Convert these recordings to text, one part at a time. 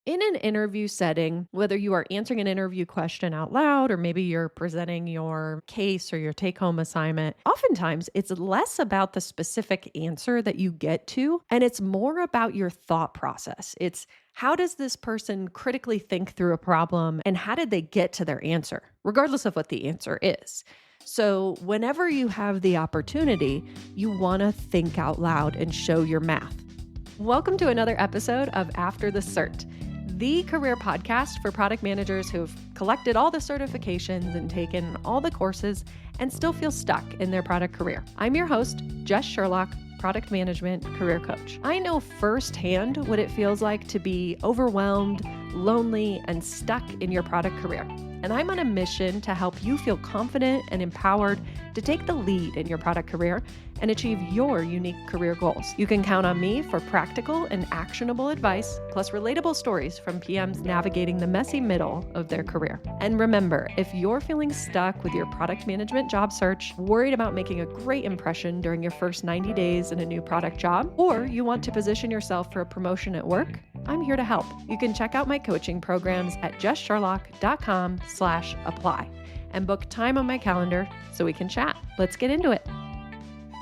In an interview setting, whether you are answering an interview question out loud or maybe you're presenting your case or your take home assignment, oftentimes it's less about the specific answer that you get to, and it's more about your thought process. It's how does this person critically think through a problem and how did they get to their answer, regardless of what the answer is. So, whenever you have the opportunity, you want to think out loud and show your math. Welcome to another episode of After the Cert, the career podcast for product managers who've collected all the certifications and taken all the courses and still feel stuck in their product career. I'm your host, Jess Sherlock, product management career coach. I know firsthand what it feels like to be overwhelmed, lonely, and stuck in your product career. And I'm on a mission to help you feel confident and empowered to take the lead in your product career and achieve your unique career goals. You can count on me for practical and actionable advice, plus relatable stories from PMs navigating the messy middle of their career. And remember, if you're feeling stuck with your product management job search, worried about making a great impression during your first 90 days in a new product job, or you want to position yourself for a promotion at work, I'm here to help. You can check out my coaching programs at jesssherlock.com/apply and book time on my calendar so we can chat. Let's get into it.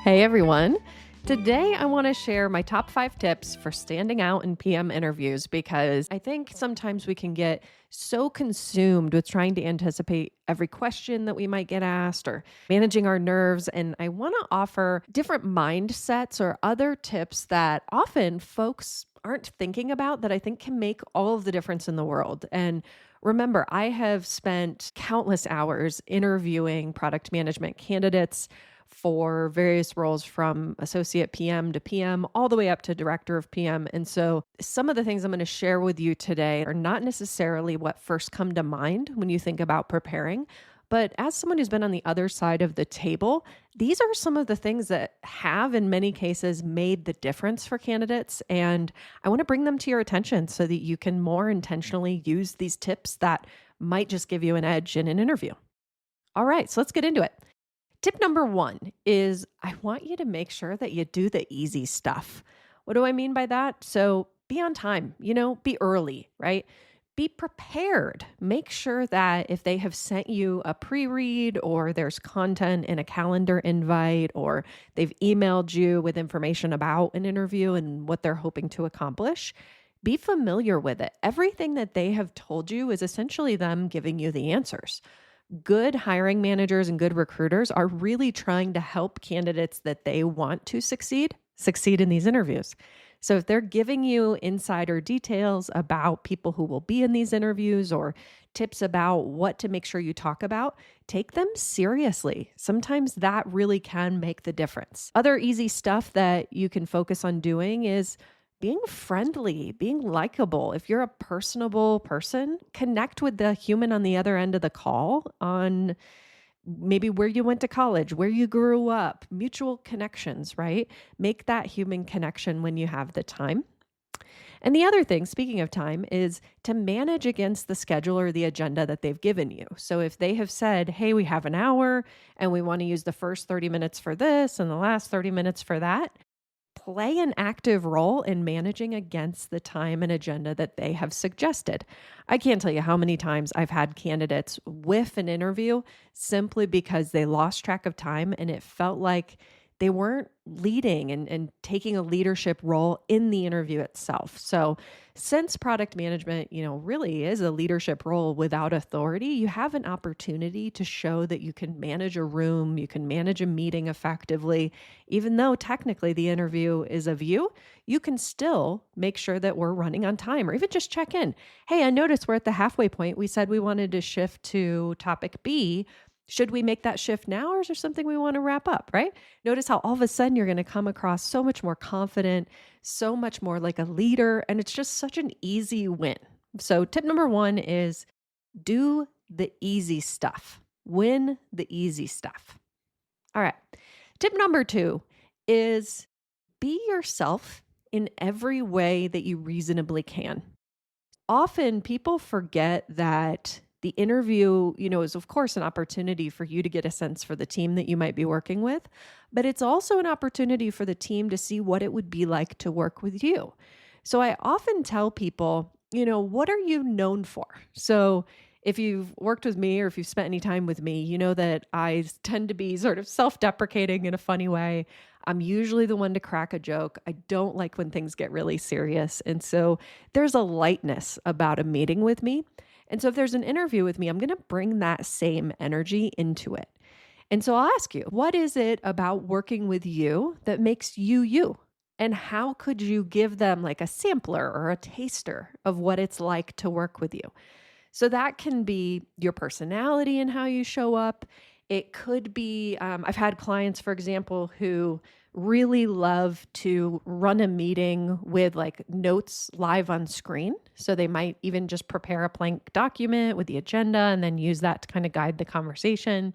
Hey everyone. Today I want to share my top 5 tips for standing out in PM interviews because I think sometimes we can get so consumed with trying to anticipate every question that we might get asked or managing our nerves. And I want to offer different mindsets or other tips that often folks aren't thinking about that I think can make all of the difference in the world. And remember, I have spent countless hours interviewing product management candidates for various roles from associate PM to PM, all the way up to director of PM. And so some of the things I'm going to share with you today are not necessarily what first come to mind when you think about preparing. But as someone who's been on the other side of the table, these are some of the things that have, in many cases, made the difference for candidates. And I want to bring them to your attention so that you can more intentionally use these tips that might just give you an edge in an interview. All right, so let's get into it. Tip number 1 is I want you to make sure that you do the easy stuff. What do I mean by that? So be on time, be early, right? Be prepared. Make sure that if they have sent you a pre-read or there's content in a calendar invite or they've emailed you with information about an interview and what they're hoping to accomplish, be familiar with it. Everything that they have told you is essentially them giving you the answers. Good hiring managers and good recruiters are really trying to help candidates that they want to succeed in these interviews. So if they're giving you insider details about people who will be in these interviews or tips about what to make sure you talk about, take them seriously. Sometimes that really can make the difference. Other easy stuff that you can focus on doing is being friendly, being likable. If you're a personable person, connect with the human on the other end of the call on maybe where you went to college, where you grew up, mutual connections, right? Make that human connection when you have the time. And the other thing, speaking of time, is to manage against the schedule or the agenda that they've given you. So if they have said, hey, we have an hour and we want to use the first 30 minutes for this and the last 30 minutes for that, play an active role in managing against the time and agenda that they have suggested. I can't tell you how many times I've had candidates whiff an interview simply because they lost track of time and it felt like they weren't leading and taking a leadership role in the interview itself. So since product management, really is a leadership role without authority, you have an opportunity to show that you can manage a room, you can manage a meeting effectively. Even though technically the interview is of you, you can still make sure that we're running on time or even just check in. Hey, I noticed we're at the halfway point. We said we wanted to shift to topic B. Should we make that shift now or is there something we want to wrap up, right? Notice how all of a sudden you're going to come across so much more confident, so much more like a leader, and it's just such an easy win. So tip number 1 is do the easy stuff. Win the easy stuff. All right. Tip number 2 is be yourself in every way that you reasonably can. Often people forget that the interview, is of course an opportunity for you to get a sense for the team that you might be working with, but it's also an opportunity for the team to see what it would be like to work with you. So I often tell people, what are you known for? So if you've worked with me or if you've spent any time with me, you know that I tend to be sort of self-deprecating in a funny way. I'm usually the one to crack a joke. I don't like when things get really serious. And so there's a lightness about a meeting with me. And so if there's an interview with me, I'm going to bring that same energy into it. And so I'll ask you, what is it about working with you that makes you you? And how could you give them like a sampler or a taster of what it's like to work with you? So that can be your personality and how you show up. It could be, I've had clients, for example, who really love to run a meeting with like notes live on screen. So they might even just prepare a blank document with the agenda and then use that to kind of guide the conversation.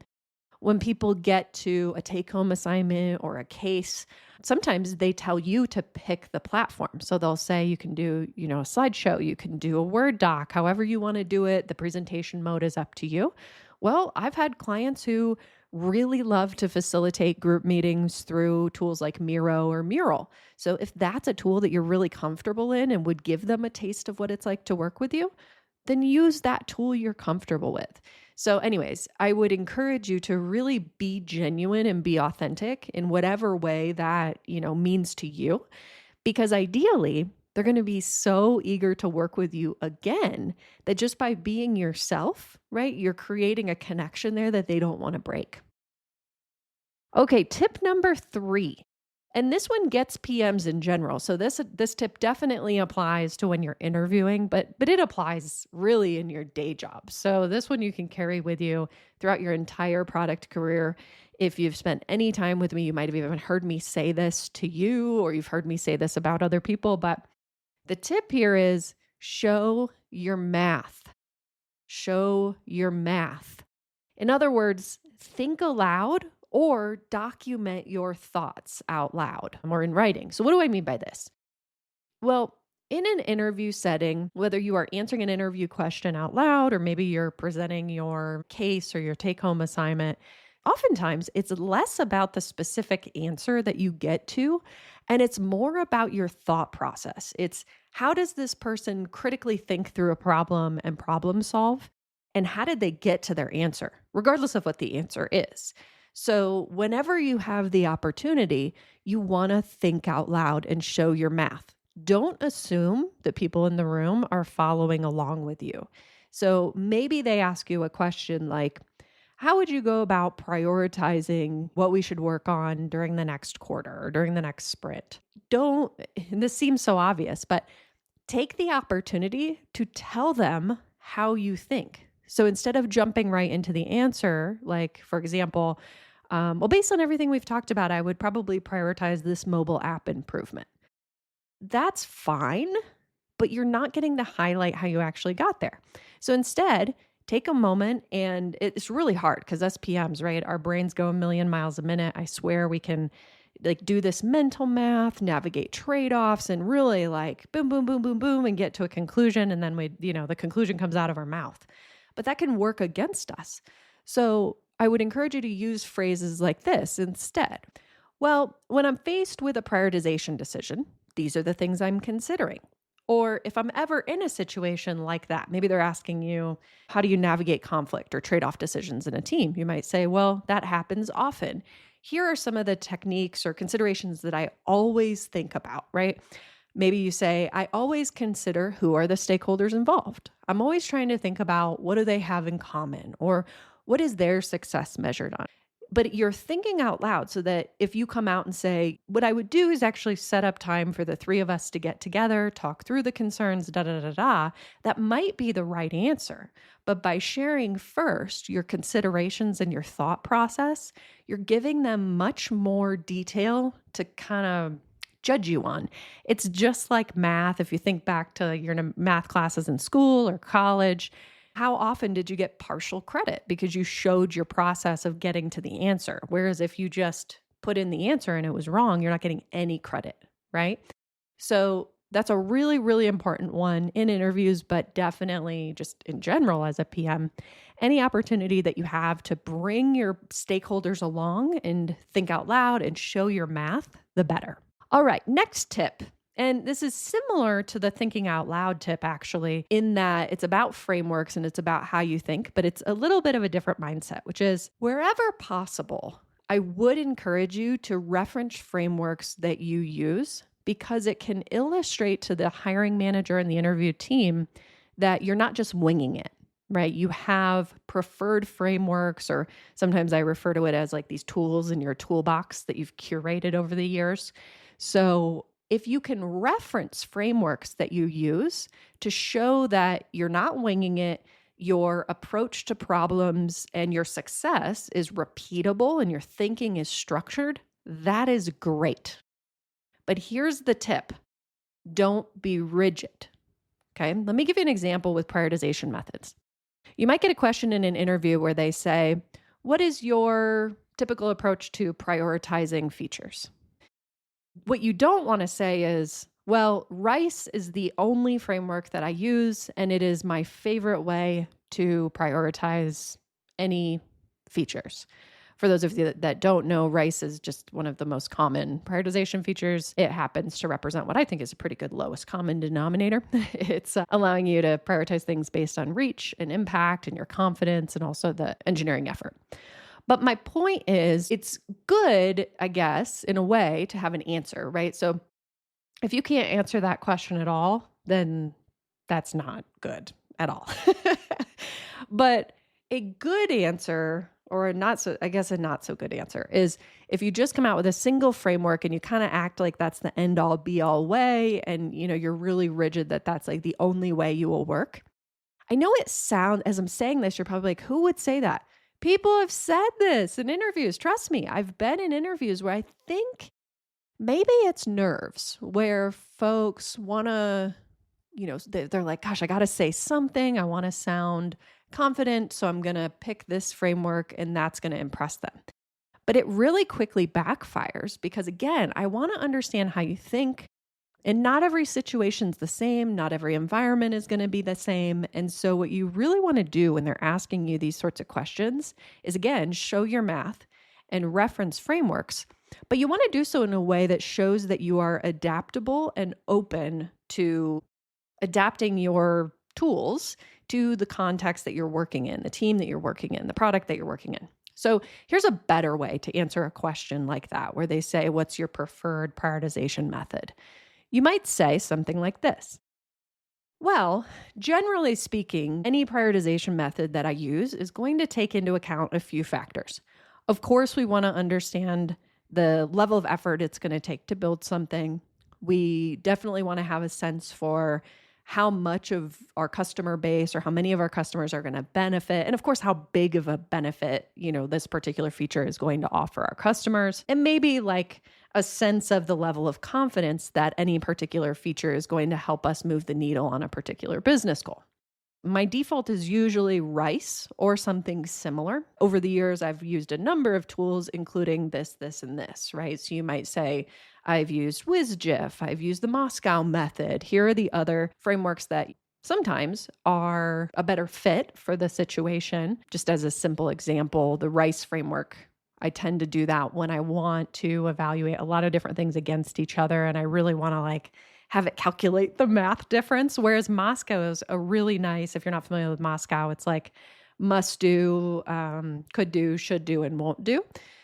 When people get to a take-home assignment or a case, sometimes they tell you to pick the platform. So they'll say you can do, a slideshow, you can do a Word doc, however you want to do it. The presentation mode is up to you. Well, I've had clients who really love to facilitate group meetings through tools like Miro or Mural. So if that's a tool that you're really comfortable in and would give them a taste of what it's like to work with you, then use that tool you're comfortable with. So anyways, I would encourage you to really be genuine and be authentic in whatever way that, means to you, because ideally they're going to be so eager to work with you again that just by being yourself, right, you're creating a connection there that they don't want to break. Okay, tip number 3. And this one gets PMs in general. So this tip definitely applies to when you're interviewing, but it applies really in your day job. So this one you can carry with you throughout your entire product career. If you've spent any time with me, you might have even heard me say this to you, or you've heard me say this about other people. But the tip here is show your math. Show your math. In other words, think aloud or document your thoughts out loud or in writing. So what do I mean by this? Well, in an interview setting, whether you are answering an interview question out loud or maybe you're presenting your case or your take-home assignment, oftentimes it's less about the specific answer that you get to, and it's more about your thought process. It's how does this person critically think through a problem and problem solve? And how did they get to their answer, regardless of what the answer is? So whenever you have the opportunity, you want to think out loud and show your math. Don't assume that people in the room are following along with you. So maybe they ask you a question like, how would you go about prioritizing what we should work on during the next quarter or during the next sprint? And this seems so obvious, but take the opportunity to tell them how you think. So instead of jumping right into the answer, like, for example, based on everything we've talked about, I would probably prioritize this mobile app improvement. That's fine, but you're not getting to highlight how you actually got there. So instead, take a moment, and it's really hard because us PMs, right? Our brains go a million miles a minute. I swear we can do this mental math, navigate trade-offs, and really boom, boom, boom, boom, boom, and get to a conclusion. And then the conclusion comes out of our mouth. But that can work against us. So I would encourage you to use phrases like this instead. Well, when I'm faced with a prioritization decision, these are the things I'm considering. Or if I'm ever in a situation like that, maybe they're asking you, how do you navigate conflict or trade-off decisions in a team? You might say, well, that happens often. Here are some of the techniques or considerations that I always think about, right? Maybe you say, I always consider who are the stakeholders involved. I'm always trying to think about what do they have in common or what is their success measured on. But you're thinking out loud so that if you come out and say, what I would do is actually set up time for the 3 of us to get together, talk through the concerns, that might be the right answer. But by sharing first your considerations and your thought process, you're giving them much more detail to kind of judge you on. It's just like math. If you think back to your math classes in school or college, how often did you get partial credit because you showed your process of getting to the answer? Whereas if you just put in the answer and it was wrong, you're not getting any credit, right? So that's a really, really important one in interviews, but definitely just in general as a PM. Any opportunity that you have to bring your stakeholders along and think out loud and show your math, the better. All right, next tip. And this is similar to the thinking out loud tip, actually, in that it's about frameworks and it's about how you think, but it's a little bit of a different mindset, which is wherever possible, I would encourage you to reference frameworks that you use because it can illustrate to the hiring manager and the interview team that you're not just winging it, right? You have preferred frameworks, or sometimes I refer to it as like these tools in your toolbox that you've curated over the years. So if you can reference frameworks that you use to show that you're not winging it, your approach to problems and your success is repeatable and your thinking is structured, that is great. But here's the tip. Don't be rigid. Okay, let me give you an example with prioritization methods. You might get a question in an interview where they say, what is your typical approach to prioritizing features? What you don't want to say is, well, RICE is the only framework that I use, and it is my favorite way to prioritize any features. For those of you that don't know, RICE is just one of the most common prioritization features. It happens to represent what I think is a pretty good lowest common denominator. It's allowing you to prioritize things based on reach and impact and your confidence and also the engineering effort. But my point is, it's good, I guess, in a way to have an answer, right? So if you can't answer that question at all, then that's not good at all. But a good answer, or a not so good answer, is if you just come out with a single framework and you kind of act like that's the end all be all way, and you're really rigid that that's like the only way you will work. I know it sounds, as I'm saying this, you're probably like, who would say that? People have said this in interviews. Trust me, I've been in interviews where I think maybe it's nerves, where folks want to, they're like, gosh, I got to say something. I want to sound confident. So I'm going to pick this framework and that's going to impress them. But it really quickly backfires because, again, I want to understand how you think. And not every situation's the same. Not every environment is going to be the same. And so what you really want to do when they're asking you these sorts of questions is, again, show your math and reference frameworks. But you want to do so in a way that shows that you are adaptable and open to adapting your tools to the context that you're working in, the team that you're working in, the product that you're working in. So here's a better way to answer a question like that, where they say, what's your preferred prioritization method? You might say something like this. Well, generally speaking, any prioritization method that I use is going to take into account a few factors. Of course, we want to understand the level of effort it's going to take to build something. We definitely want to have a sense for how much of our customer base or how many of our customers are going to benefit. And of course, how big of a benefit, this particular feature is going to offer our customers. And maybe like a sense of the level of confidence that any particular feature is going to help us move the needle on a particular business goal. My default is usually RICE or something similar. Over the years, I've used a number of tools, including this, and this, right? So you might say, I've used WizGIF, I've used the Moscow method. Here are the other frameworks that sometimes are a better fit for the situation. Just as a simple example, the RICE framework, I tend to do that when I want to evaluate a lot of different things against each other. And I really want to have it calculate the math difference. Whereas Moscow is a really nice, if you're not familiar with Moscow, it's like must do, could do, should do, and won't do.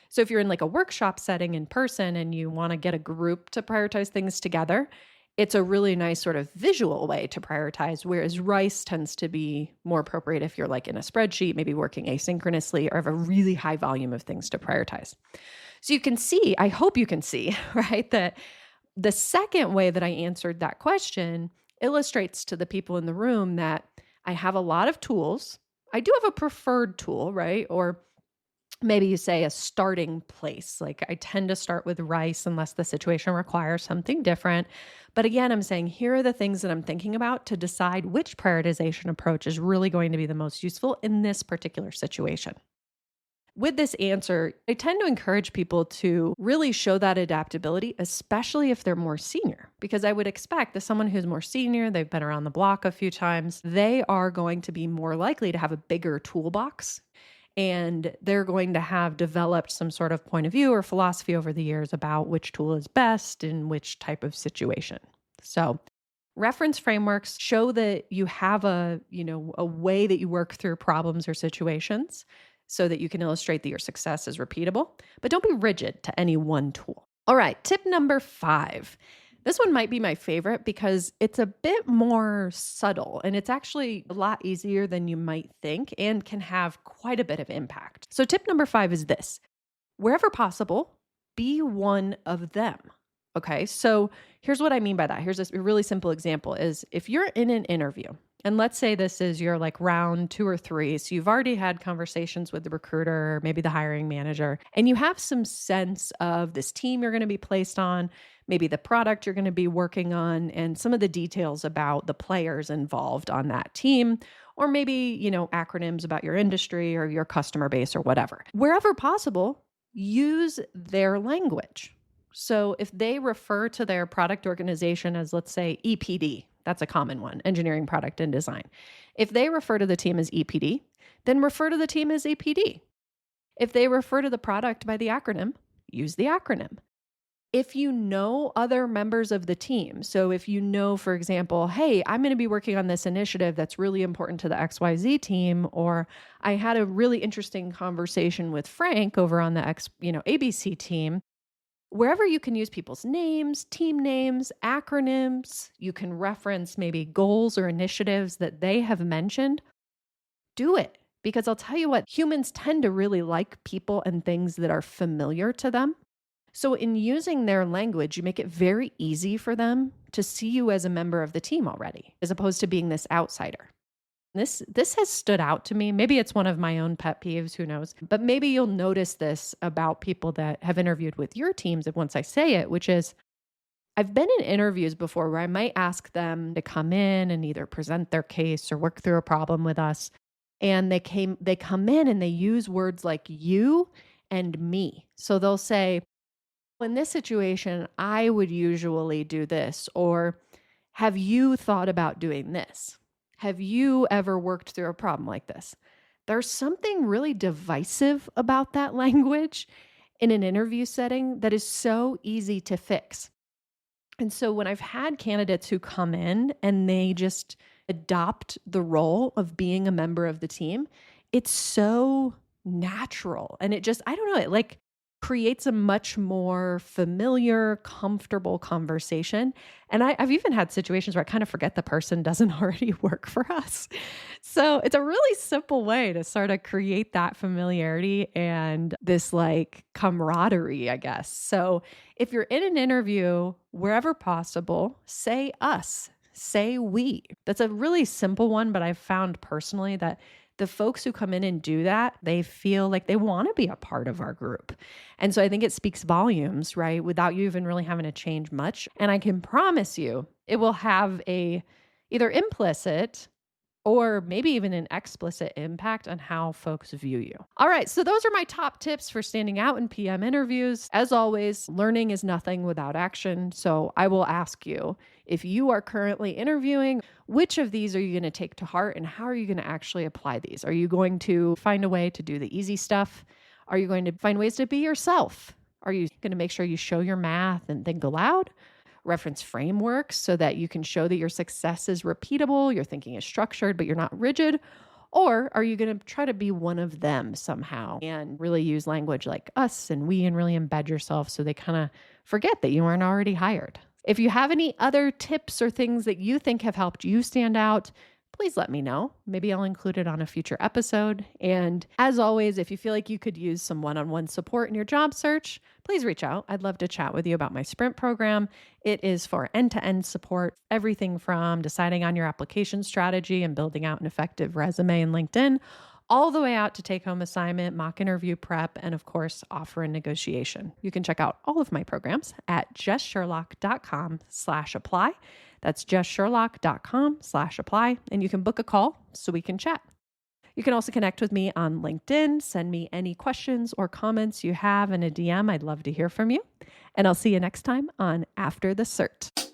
So if you're in like a workshop setting in person and you want to get a group to prioritize things together, it's a really nice sort of visual way to prioritize, whereas RICE tends to be more appropriate if you're like in a spreadsheet, maybe working asynchronously or have a really high volume of things to prioritize. So you can see, I hope you can see, right, that the second way that I answered that question illustrates to the people in the room that I have a lot of tools. I do have a preferred tool, right? Or maybe you say a starting place. Like I tend to start with RICE unless the situation requires something different. But again, I'm saying here are the things that I'm thinking about to decide which prioritization approach is really going to be the most useful in this particular situation. With this answer, I tend to encourage people to really show that adaptability, especially if they're more senior, because I would expect that someone who's more senior, they've been around the block a few times, they are going to be more likely to have a bigger toolbox. And they're going to have developed some sort of point of view or philosophy over the years about which tool is best in which type of situation. So reference frameworks show that you have a way that you work through problems or situations so that you can illustrate that your success is repeatable, but don't be rigid to any one tool. All right, tip number 5. This one might be my favorite because it's a bit more subtle and it's actually a lot easier than you might think and can have quite a bit of impact. So tip number 5 is this: wherever possible, be one of them. Okay, so here's what I mean by that. Here's a really simple example is if you're in an interview, and let's say this is your like round 2 or 3, so you've already had conversations with the recruiter, maybe the hiring manager, and you have some sense of this team you're going to be placed on, maybe the product you're going to be working on, and some of the details about the players involved on that team, or maybe, acronyms about your industry or your customer base or whatever. Wherever possible, use their language. So if they refer to their product organization as, let's say, EPD, that's a common one, engineering, product, and design. If they refer to the team as EPD, then refer to the team as EPD. If they refer to the product by the acronym, use the acronym. If you know other members of the team, so if you know, for example, hey, I'm going to be working on this initiative that's really important to the XYZ team, or I had a really interesting conversation with Frank over on the ABC team. Wherever you can use people's names, team names, acronyms, you can reference maybe goals or initiatives that they have mentioned, do it. Because I'll tell you what, humans tend to really like people and things that are familiar to them. So in using their language, you make it very easy for them to see you as a member of the team already, as opposed to being this outsider. This has stood out to me. Maybe it's one of my own pet peeves, who knows? But maybe you'll notice this about people that have interviewed with your teams once I say it, which is I've been in interviews before where I might ask them to come in and either present their case or work through a problem with us. And they come in and they use words like you and me. So they'll say, in this situation, I would usually do this, or have you thought about doing this? Have you ever worked through a problem like this? There's something really divisive about that language in an interview setting that is so easy to fix. And so when I've had candidates who come in and they just adopt the role of being a member of the team, it's so natural. And it just, I don't know, it like creates a much more familiar, comfortable conversation. And I've even had situations where I kind of forget the person doesn't already work for us. So it's a really simple way to sort of create that familiarity and this like camaraderie, I guess. So if you're in an interview, wherever possible, say us, say we. That's a really simple one, but I've found personally that the folks who come in and do that, they feel like they want to be a part of our group. And so I think it speaks volumes, right? Without you even really having to change much. And I can promise you, it will have a either implicit or maybe even an explicit impact on how folks view you. All right, so those are my top tips for standing out in PM interviews. As always, learning is nothing without action. So I will ask you, if you are currently interviewing, which of these are you going to take to heart and how are you going to actually apply these? Are you going to find a way to do the easy stuff? Are you going to find ways to be yourself? Are you going to make sure you show your math and think aloud? Reference frameworks so that you can show that your success is repeatable, your thinking is structured, but you're not rigid? Or are you going to try to be one of them somehow and really use language like us and we and really embed yourself so they kind of forget that you weren't already hired? If you have any other tips or things that you think have helped you stand out, please let me know. Maybe I'll include it on a future episode. And as always, if you feel like you could use some one-on-one support in your job search, please reach out. I'd love to chat with you about my Sprint program. It is for end-to-end support, everything from deciding on your application strategy and building out an effective resume in LinkedIn, all the way out to take-home assignment, mock interview prep, and of course, offer and negotiation. You can check out all of my programs at jesssherlock.com/apply. That's jesssherlock.com/apply, and you can book a call so we can chat. You can also connect with me on LinkedIn. Send me any questions or comments you have in a DM. I'd love to hear from you. And I'll see you next time on After the Cert.